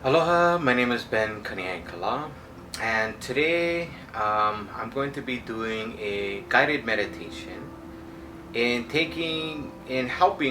Aloha, my name is Ben Kaneaiakala, and today I'm going to be doing a guided meditation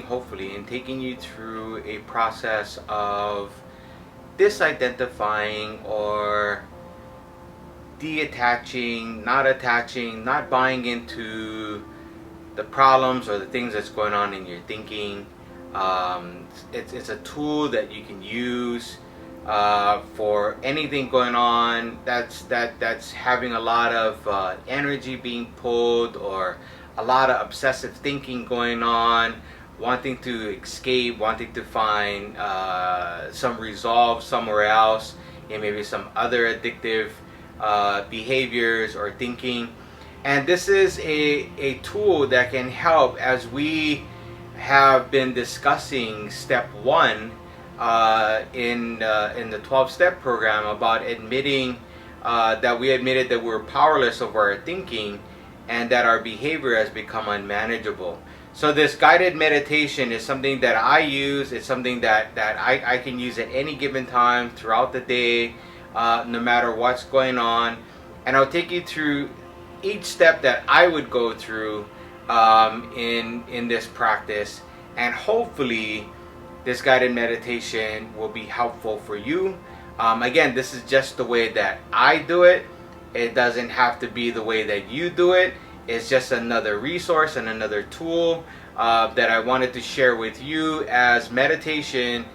hopefully in taking you through a process of disidentifying or detaching, not attaching, not buying into the problems or the things that's going on in your thinking. It's a tool that you can use for anything going on that's having a lot of energy being pulled, or a lot of obsessive thinking going on, wanting to escape, wanting to find some resolve somewhere else, and maybe some other addictive behaviors or thinking. And this is a tool that can help, as we have been discussing step one in the 12-step program, about admitting that we admitted that we're powerless over our thinking and that our behavior has become unmanageable. So this guided meditation is something that I use. It's something that I can use at any given time throughout the day, no matter what's going on. And I'll take you through each step that I would go through in this practice, and hopefully this guided meditation will be helpful for you. Again, this is just the way that I do it. It doesn't have to be the way that you do it. It's just another resource and another tool that I wanted to share with you, as meditation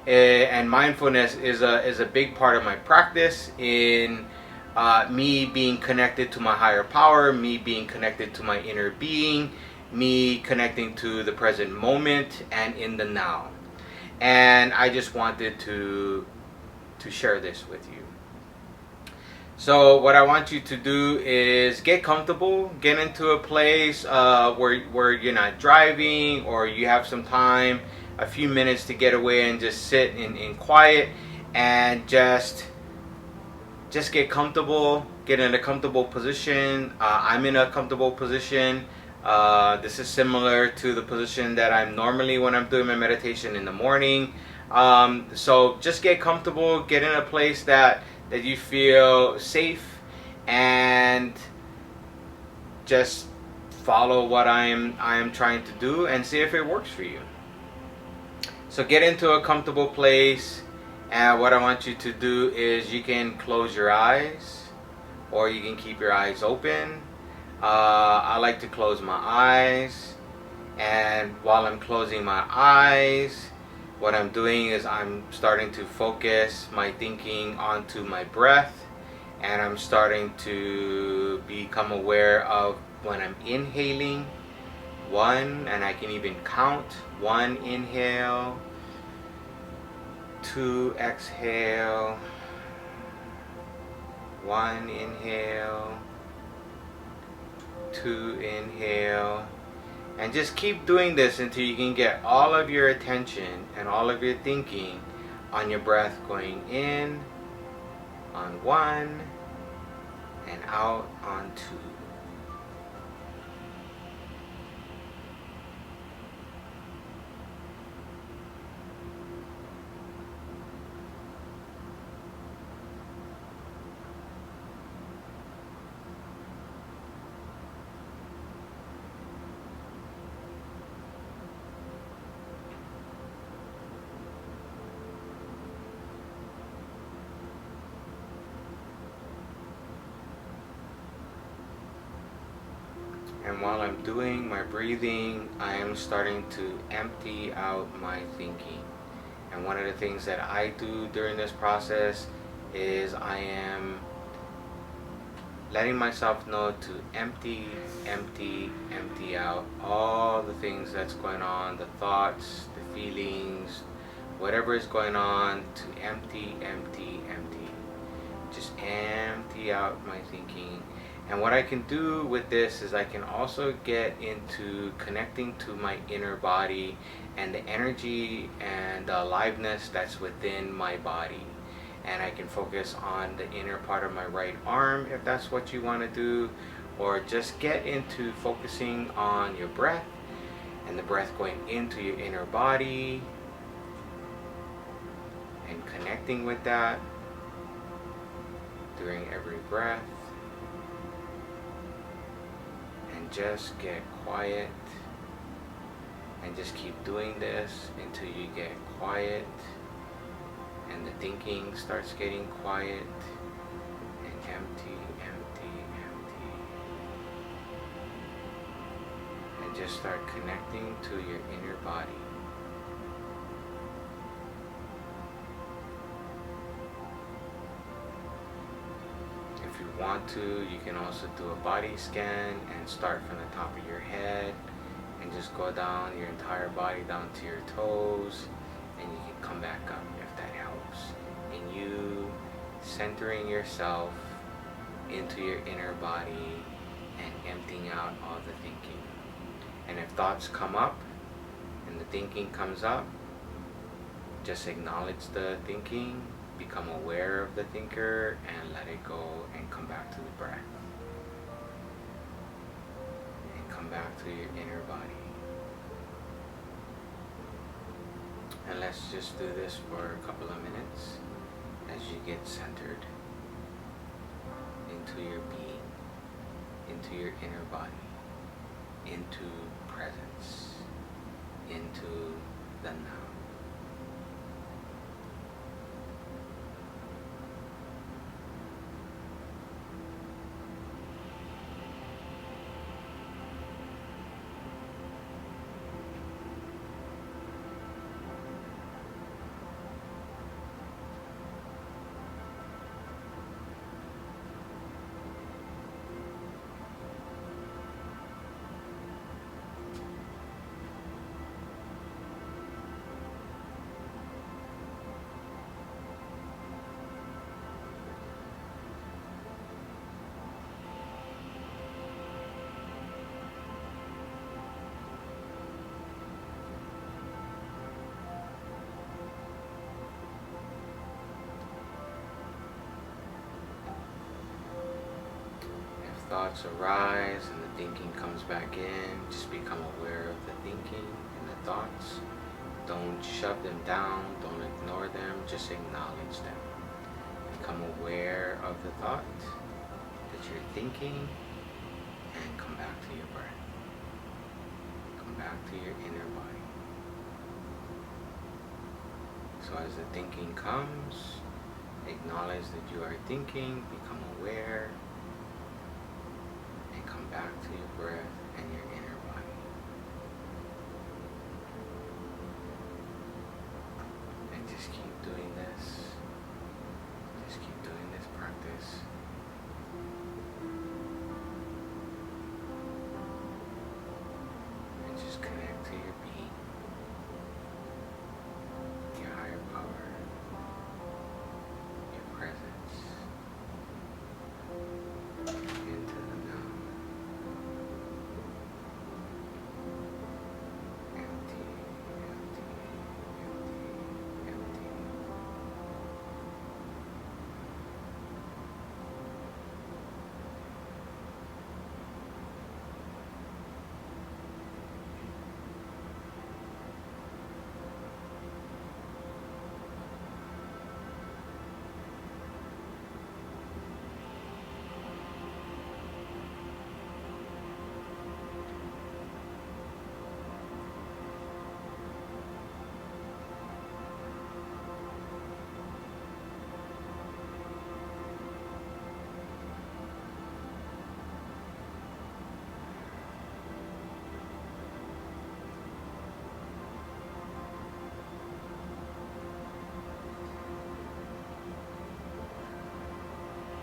and mindfulness is a big part of my practice in me being connected to my higher power, me being connected to my inner being, me connecting to the present moment and in the now. And I just wanted to share this with you. So what I want you to do is get comfortable, get into a place where you're not driving, or you have some time, a few minutes to get away and just sit in quiet, and just get comfortable, get in a comfortable position. I'm in a comfortable position. This is similar to the position that I'm normally when I'm doing my meditation in the morning. So just get comfortable, get in a place that you feel safe, and just follow what I am trying to do and see if it works for you. So get into a comfortable place, and what I want you to do is you can close your eyes, or you can keep your eyes open. I like to close my eyes, and while I'm closing my eyes, what I'm doing is I'm starting to focus my thinking onto my breath, and I'm starting to become aware of when I'm inhaling, one, and I can even count: one inhale, two exhale, one inhale, two inhale. And just keep doing this until you can get all of your attention and all of your thinking on your breath, going in on one and out on two. And while I'm doing my breathing, I am starting to empty out my thinking. And one of the things that I do during this process is I am letting myself know to empty out all the things that's going on, the thoughts, the feelings, whatever is going on, to empty, empty, empty. Just empty out my thinking. And what I can do with this is I can also get into connecting to my inner body and the energy and the aliveness that's within my body. And I can focus on the inner part of my right arm if that's what you want to do, or just get into focusing on your breath and the breath going into your inner body and connecting with that during every breath. And just get quiet and just keep doing this until you get quiet and the thinking starts getting quiet and empty, empty, empty. And just start connecting to your inner body. If you want to, you can also do a body scan and start from the top of your head and just go down your entire body down to your toes, and you can come back up if that helps. And you centering yourself into your inner body and emptying out all the thinking. And if thoughts come up and the thinking comes up, just acknowledge the thinking, become aware of the thinker, and let it go and come back to the breath. And come back to your inner body. And let's just do this for a couple of minutes as you get centered into your being, into your inner body, into presence, into the now. Thoughts arise and the thinking comes back in. Just become aware of the thinking and the thoughts. Don't shove them down, don't ignore them, just acknowledge them. Become aware of the thought that you're thinking and come back to your breath. Come back to your inner body. So as the thinking comes, acknowledge that you are thinking, become aware, come back to your breath and your inner body. And just keep doing this. Just keep doing this practice. And just connect to your being, your higher power, your presence, into the now.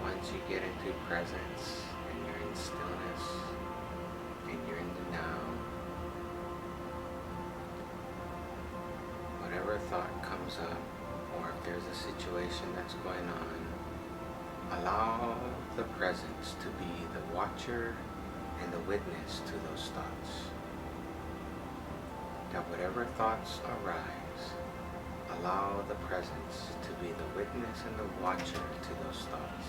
Once you get into presence and you're in stillness and you're in the now, what whatever thought comes up, or if there's a situation that's going on, allow the presence to be the watcher and the witness to those thoughts. That whatever thoughts arise, allow the presence to be the witness and the watcher to those thoughts.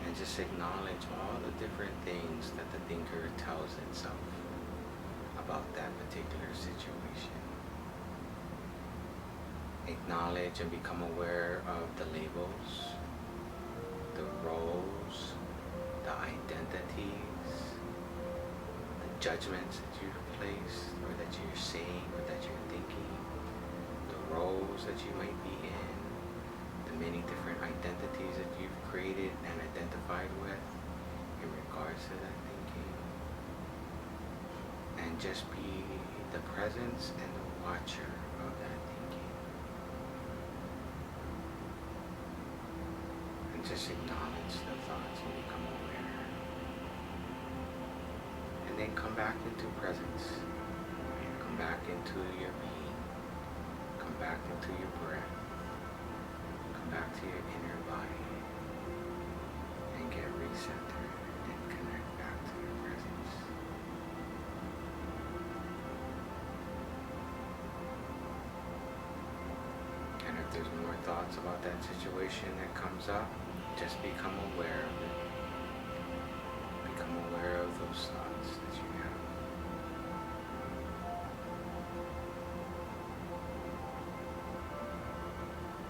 And just acknowledge all the different things that the thinker tells itself about that particular situation. Acknowledge and become aware of the labels, the roles, the identities, the judgments that you've placed, or that you're saying, or that you're thinking, the roles that you might be in, the many different identities that you've created and identified with in regards to that thinking. And just be the presence and the watcher of that thinking. And just acknowledge the thoughts and become aware. And then come back into presence. Come back into your being. Come back into your breath. Come back to your inner body. And get recentered and connect back to your presence. And if there's more thoughts about that situation that comes up, just become aware of it. Become aware of those thoughts that you have.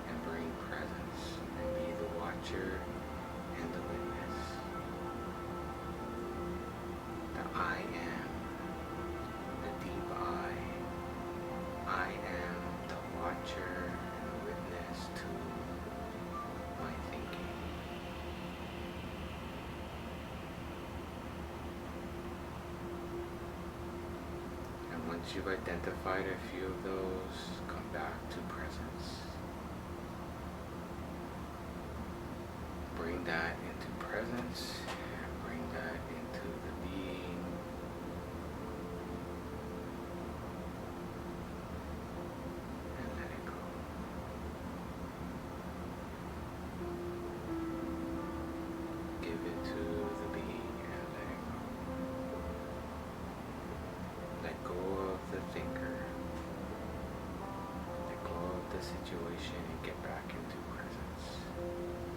And bring presence and be the watcher and the witness. The I am, the deep I am the watcher and the witness to my thinking. And once you've identified a few of those, come back to presence. Bring that into presence, and bring that into the being. And let it go. Give it to the being and let it go. Let go of the thinker. Let go of the situation and get back into presence.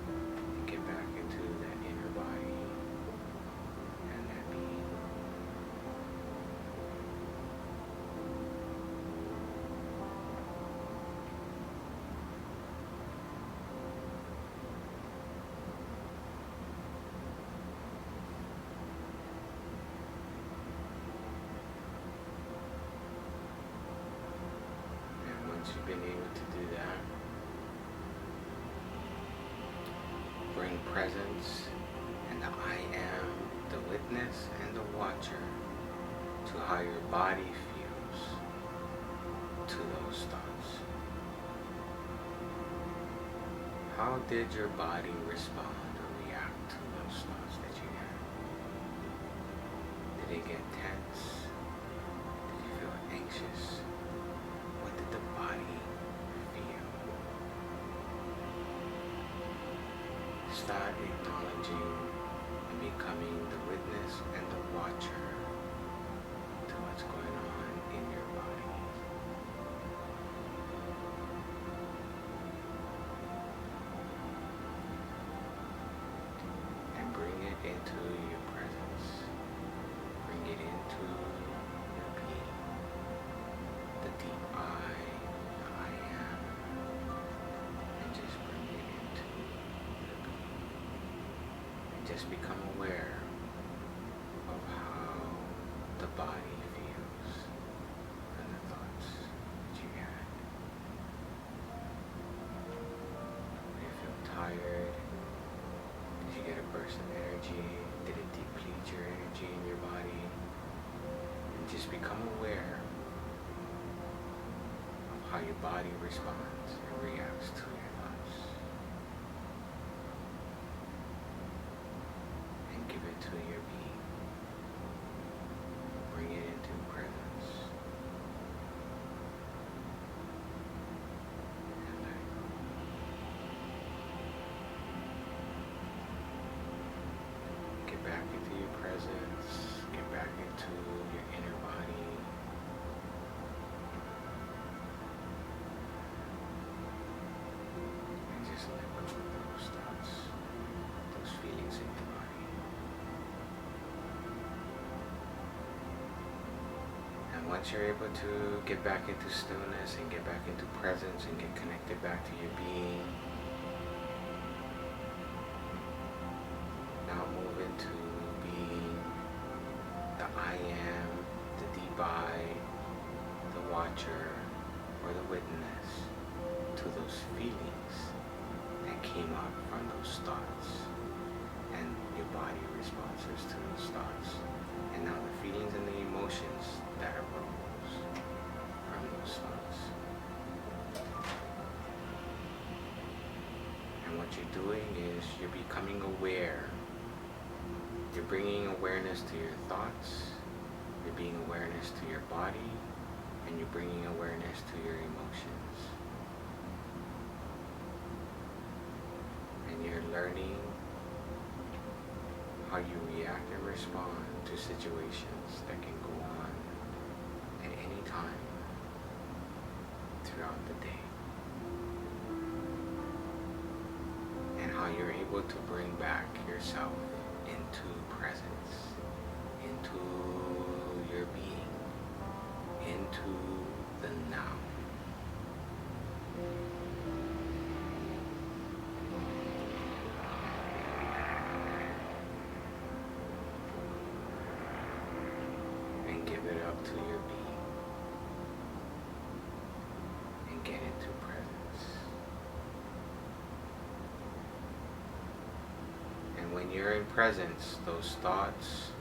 And get back into that inner body and that being. And once you've been able to do that, bring presence and the I am, the witness and the watcher, to how your body feels to those thoughts. How did your body respond or react to those thoughts that you had? Did it get tense? Did you feel anxious? What did the body feel? Start acknowledging and becoming the witness and the watcher to what's going on in your body. And bring it into your presence. Bring it into your being. The deep I am. And just bring it into your being. And just become aware of how the body feels from the thoughts that you had. Do you feel tired? Did you get a burst of energy? Did it deplete your energy in your body? And just become aware of how your body responds and reacts to your thoughts. And give it to your being. Bring it into presence. once you're able to get back into stillness and get back into presence and get connected back to your being, now move into being the I am, the deep I, the watcher, or the witness to those feelings that came up from those thoughts, and your body responses to those thoughts, and now the feelings and the emotions that arose from those thoughts. And what you're doing is you're becoming aware. You're bringing awareness to your thoughts, you're bringing awareness to your body, and you're bringing awareness to your emotions. And you're learning how you react and respond to situations that can go on at any time throughout the day. And how you're able to bring back yourself into presence, into your being, into the now. And give it up to your being. And get into presence. And when you're in presence, those thoughts,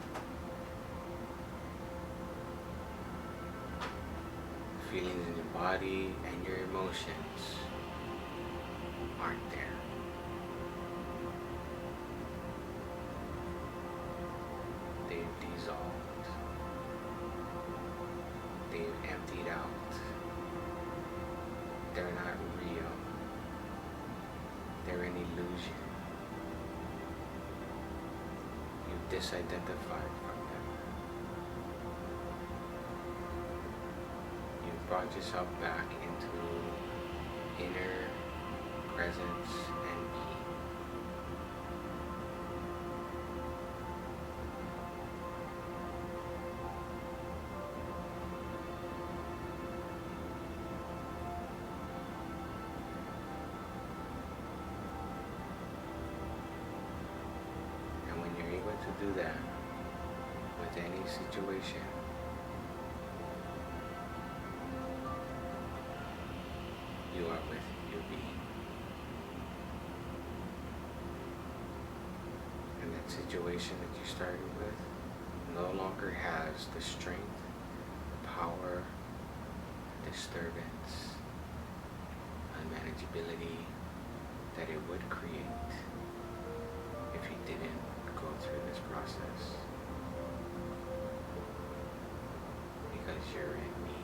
feelings in your body, and your emotions aren't there. They've dissolved. They've emptied out. They're not real. They're an illusion. You've disidentified from them. You've brought yourself back into inner presence and being. And when you're able to do that with any situation, you are with your being. And that situation that you started with no longer has the strength, power, disturbance, unmanageability that it would create if you didn't go through this process. Because you're in me.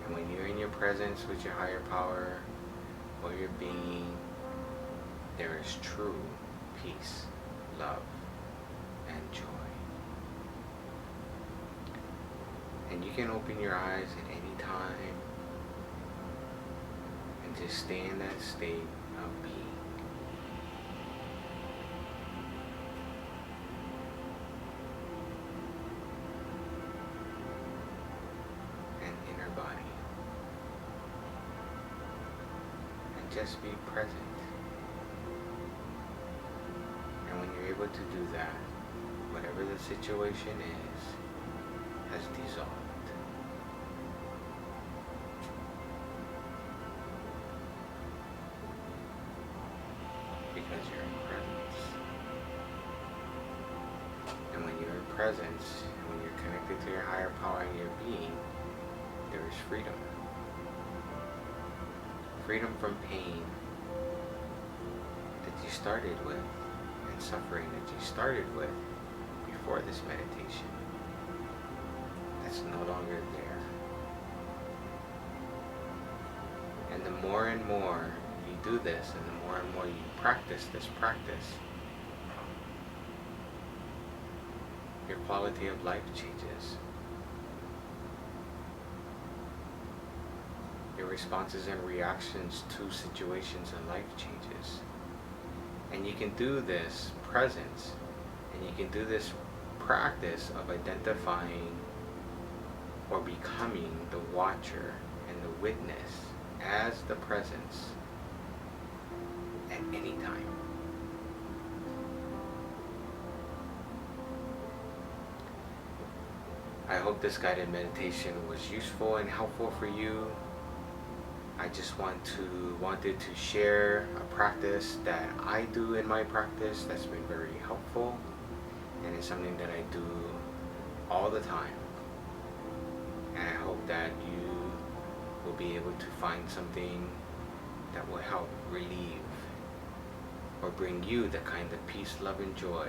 And when you're in your presence with your higher power or your being, there is true peace, love, and joy. And you can open your eyes at any time and just stay in that state of being. And inner body. And just be present. And when you're able to do that, whatever the situation is, has dissolved. Because you're in presence. And when you're in presence, when you're connected to your higher power and your being, there is freedom. Freedom from pain that you started with, and suffering that you started with before this meditation. That's no longer there. And the more and more you do this, and the more and more you practice this practice, your quality of life changes. Your responses and reactions to situations in life changes. And you can do this presence, and you can do this practice of identifying or becoming the watcher and the witness as the presence at any time. I hope this guided meditation was useful and helpful for you. I just wanted to share a practice that I do in my practice that's been very helpful, and it's something that I do all the time. And I hope that you will be able to find something that will help relieve or bring you the kind of peace, love, and joy